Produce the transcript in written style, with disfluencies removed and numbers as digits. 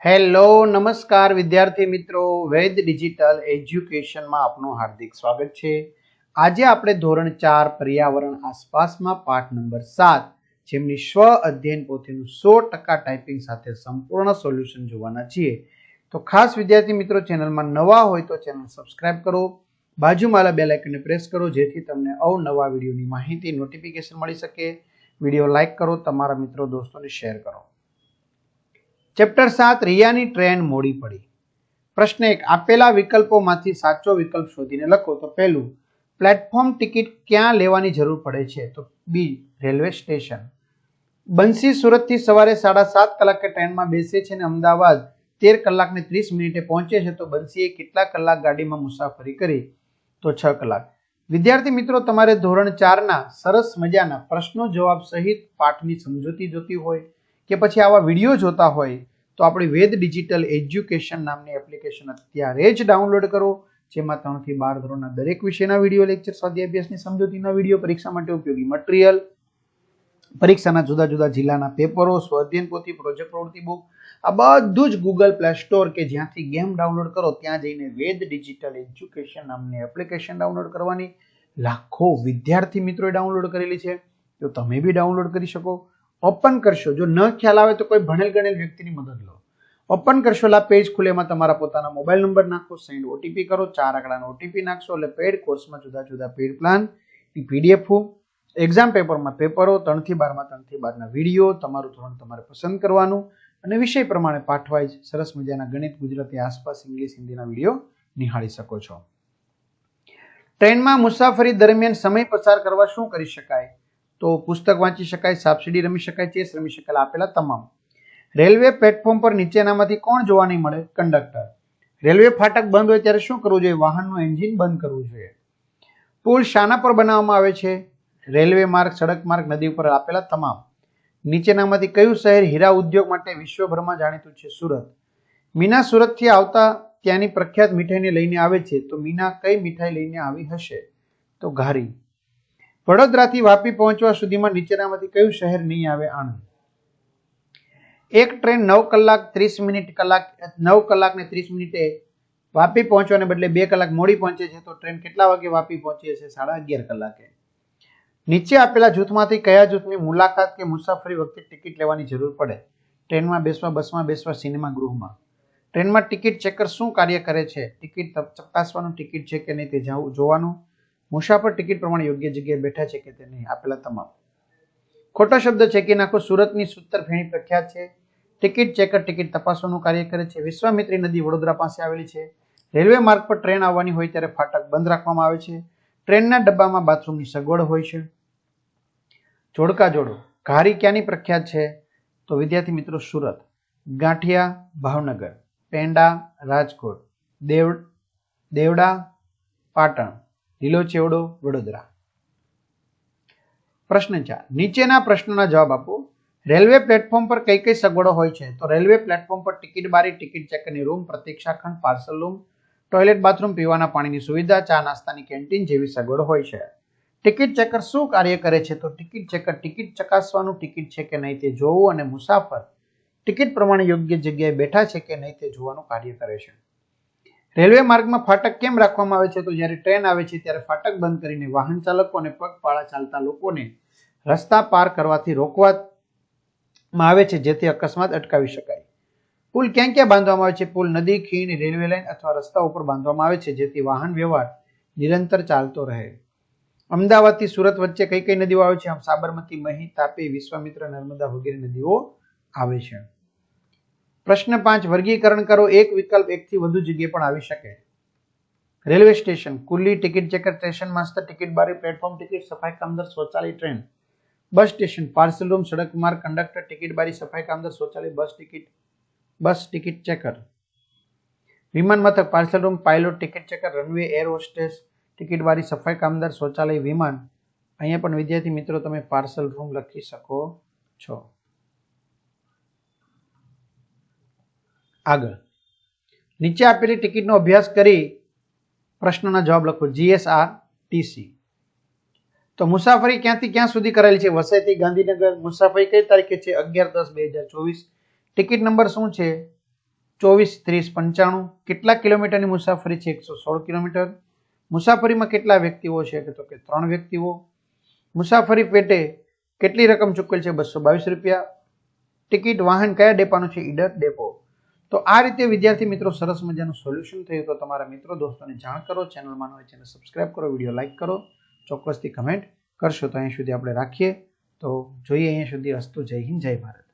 Hello નમસ્કાર વિદ્યાર્થી મિત્રો, વેદ ડિજિટલ એજ્યુકેશનમાં આપનું હાર્દિક સ્વાગત છે। આજે આપણે ધોરણ 4 પર્યાવરણ આસપાસમાં પાઠ નંબર 7 જેમની સ્વ અધ્યયન પોથીનું 100% ટાઈપિંગ સાથે સંપૂર્ણ સોલ્યુશન જોવાના છીએ। તો ખાસ વિદ્યાર્થી મિત્રો, ચેનલમાં નવા હોય તો ચેનલ સબસ્ક્રાઇબ કરો, બાજુમાં બેલ આઇકનને પ્રેસ કરો જેથી તમને અવનવા વિડીયોની માહિતી નોટિફિકેશન મળી શકે। વિડીયો લાઈક કરો, તમારા મિત્રો દોસ્તોને શેર કરો। ચેપ્ટર 7 રિયાની ટ્રેન મોડી પડી। પ્રશ્ન 1, આપેલા વિકલ્પોમાંથી સાચો વિકલ્પ શોધીને લખો। તો પહેલું, પ્લેટફોર્મ ટિકિટ ક્યાં લેવાની જરૂર પડે છે? તો બી, રેલવે સ્ટેશન। બંસી સુરતથી સવારે 7:30 કલાકે ટ્રેનમાં બેસે છે અને અમદાવાદ 13 કલાકને 30 મિનિટે પહોંચે છે, તો બંસીએ કેટલા કલાક ગાડીમાં મુસાફરી કરી? તો 6 કલાક। વિદ્યાર્થી મિત્રો, તમારે ધોરણ 4 ના સરસ મજાના પ્રશ્નો જવાબ સહિત પાઠની સમજૂતી જોતી હોય કે પછી આવા વિડીયો જોતા હોય તો આપણી વેદ ડિજિટલ એજ્યુકેશન નામની એપ્લિકેશન અત્યારે જ ડાઉનલોડ કરો, જેમાં 3 થી 12 ધોરણના દરેક વિષયના વિડીયો લેક્ચર, સ્વાધ્યાય અભ્યાસની સમજૂતીના વિડીયો, પરીક્ષા માટે ઉપયોગી મટીરીયલ, પરીક્ષાના જુદા જુદા જિલ્લાના પેપરો, સ્વાધ્યાયન પોથી, પ્રોજેક્ટ પ્રવૃત્તિ બુક, આ બધું જ ગૂગલ પ્લે સ્ટોર કે જ્યાંથી ગેમ ડાઉનલોડ કરો ત્યાં જઈને વેદ ડિજિટલ એજ્યુકેશન નામની એપ્લિકેશન ડાઉનલોડ કરવાની। લાખો વિદ્યાર્થી મિત્રોએ ડાઉનલોડ કરેલી છે, તો તમે બી ડાઉનલોડ કરી શકો। ઓપન કરશો, જો ન ખ્યાલ આવે તો કોઈ ભણેલ ગણેલ વ્યક્તિની મદદ લો। ઓપન કરશો એટલે પેજ ખુલે, એમાં તમારા પોતાના મોબાઈલ નંબર નાખો, સેન્ડ ઓટીપી કરો, 4 આંકડાનો ઓટીપી નાખશો એટલે પેડ કોર્સમાં જુદા જુદા પેડ પ્લાન, પીડીએફ, એક્ઝામ પેપરમાં પેપરો, 3 થી 12 માં 3 થી 12 ના વિડીયો, તમારું ધોરણ તમારે પસંદ કરવાનું અને વિષય પ્રમાણે પાઠવાઇઝ સરસ મજાના ગણિત, ગુજરાતી, આસપાસ, ઇંગ્લિશ, હિન્દીના વિડીયો નિહાળી શકો છો। ટ્રેનમાં મુસાફરી દરમિયાન સમય પસાર કરવા શું કરી શકાય? તો પુસ્તક વાંચી શકાય, સાપસીડી રમી શકાય, ચેસ રમી શકાય, આપેલા તમામ। રેલવે પ્લેટફોર્મ પર નીચેનામાંથી કોણ જોવા નહીં મળે? કંડક્ટર। રેલવે ફાટક બંધ હોય ત્યારે શું કરવું જોઈએ? વાહનનું એન્જિન બંધ કરવું જોઈએ। પુલ શાના પર બનાવવામાં આવે છે? રેલવે માર્ગ, સડક માર્ગ, નદી ઉપર, આપેલા તમામ। નીચેનામાંથી કયું શહેર હીરા ઉદ્યોગ માટે વિશ્વભરમાં જાણીતું છે? સુરત। મીના સુરતથી આવતા ત્યાંની પ્રખ્યાત મીઠાઈને લઈને આવે છે, તો મીના કઈ મીઠાઈ લઈને આવી હશે? તો ઘારી। વડોદરાથી વાપી પહોંચવા સુધીમાં નીચેનામાંથી કયું શહેર નહીં આવે? આણંદ। એક ટ્રેન 9 કલાક ને 30 મિનિટે વાપી પહોંચવાને બદલે 2 કલાક મોડી પહોંચે છે, તો ટ્રેન કેટલા વાગે વાપી પહોંચે છે? 11:30 કલાકે। નીચે આપેલા જૂથમાંથી કયા જૂથની મુલાકાત કે મુસાફરી વખતે ટિકિટ લેવાની જરૂર પડે? ટ્રેનમાં બેસવા, બસમાં બેસવા, સિનેમા ગૃહમાં। ટ્રેનમાં ટિકિટ ચેકર શું કાર્ય કરે છે? ટિકિટ ચકાસવાનું, ટિકિટ છે કે નહીં તે જોવાનું, મુસાફર ટિકિટ પ્રમાણે યોગ્ય જગ્યાએ બેઠા છે કે તે નહીં, આપેલા તમામ। ખોટો શબ્દ ચેકી નાખો। સુરતની સૂતર ફેણી પ્રખ્યાત છે। ટિકિટ ચેકર ટિકિટ તપાસવાનું કાર્ય કરે છે। વિશ્વામિત્રી નદી વડોદરા પાસે આવેલી છે। રેલવે માર્ગ પર ટ્રેન આવવાની હોય ત્યારે ફાટક બંધ રાખવામાં આવે છે। ટ્રેનના ડબ્બામાં બાથરૂમની સગવડ હોય છે। જોડકા જોડો। ઘારી ક્યાંની પ્રખ્યાત છે? તો વિદ્યાર્થી મિત્રો, સુરત। ગાંઠિયા ભાવનગર, પેંડા રાજકોટ, દેવડા પાટણ, લીલો ચેવડો વડોદરા। પ્રશ્ન 4, નીચેના પ્રશ્નોના જવાબ આપો। રેલવે પ્લેટફોર્મ પર કઈ કઈ સગવડો હોય છે? તો રેલવે પ્લેટફોર્મ પર ટિકિટ બારી, ટિકિટ ચેકરની રૂમ, પ્રતીક્ષા ખંડ, પાર્સલ રૂમ, ટોયલેટ, બાથરૂમ, પીવાના પાણીની સુવિધા, ચા નાસ્તાની કેન્ટીન જેવી સગવડ હોય છે। ટિકિટ ચેકર શું કાર્ય કરે છે? તો ટિકિટ ચેકર ટિકિટ ચકાસવાનું, ટિકિટ છે કે નહીં તે જોવું અને મુસાફર ટિકિટ પ્રમાણે યોગ્ય જગ્યાએ બેઠા છે કે નહીં તે જોવાનું કાર્ય કરે છે। રેલવે માર્ગમાં ફાટક કેમ રાખવામાં આવે છે? તો જ્યારે ટ્રેન આવે છે ત્યારે ફાટક બંધ કરીને વાહન ચાલકો અને પગપાળા ચાલતા લોકોને રસ્તા પાર કરવાથી રોકવામાં આવે છે, જેથી અકસ્માત અટકાવી શકાય। પુલ ક્યાં ક્યાં બાંધવામાં આવે છે? પુલ નદી, ખીણ, રેલવે લાઇન અથવા રસ્તા ઉપર બાંધવામાં આવે છે, જેથી વાહન વ્યવહાર નિરંતર ચાલતો રહે। અમદાવાદથી સુરત વચ્ચે કઈ કઈ નદીઓ આવે છે? સાબરમતી, મહી, તાપી, વિશ્વામિત્ર, નર્મદા વગેરે નદીઓ આવે છે। પ્રશ્ન 5, વર્ગીકરણ કરો। એક વિકલ્પ એકથી વધુ જગ્યાએ પણ આવી શકે। રેલવે સ્ટેશન, કુલી, ticket checker, station master, ticket બારી, પ્લેટફોર્મ ટિકિટ, સફાઈ કામદાર, શૌચાલય, train. Bus station, parcel room, સડક માર્ગ, કંડક્ટર, ટિકિટ બારી, સફાઈ કામદાર, શૌચાલય, બસ ટિકિટ ચેકર। વિમાન મથક, parcel room, pilot, ticket checker, runway, air hostess, ticket બારી, સફાઈ કામદાર, શૌચાલય, વિમાન। અહીંયા પણ વિદ્યાર્થી મિત્રો તમે પાર્સલ રૂમ લખી શકો છો। આગળ નીચે આપેલી ટિકિટનો અભ્યાસ કરી પ્રશ્નોના જવાબ લખો। જીએસઆરટીસી, તો મુસાફરી ક્યાંથી ક્યાં સુધી કરેલી છે? વસઈથી ગાંધીનગર। મુસાફરી કઈ તારીખે છે? 11/10/2024। ટિકિટ નંબર શું છે? 24, 30, 95. કેટલા કિલોમીટરની મુસાફરી છે? 116 કિલોમીટર. મુસાફરીમાં કેટલા વ્યક્તિઓ છે? તો કે 3 વ્યક્તિઓ. મુસાફરી પેટે કેટલી રકમ ચૂકવેલ છે? 222 રૂપિયા. ટિકિટ વાહન કયા ડેપાનું છે? ઈડર ડેપો. તો આ રીતે વિદ્યાર્થી મિત્રો સરસ મજાનું સોલ્યુશન થયું. તો તમારા મિત્રો દોસ્તોને જાણ કરો. ચેનલમાં હોય ચેનલ સબસ્ક્રાઇબ કરો, વિડીયો લાઈક કરો, ચોક્કસથી કમેન્ટ કરશો. તો અહીંયા સુધી આપણે રાખીએ. તો જોઈએ અહીંયા સુધી. અસ્તુ. જય હિન્દ, જય ભારત.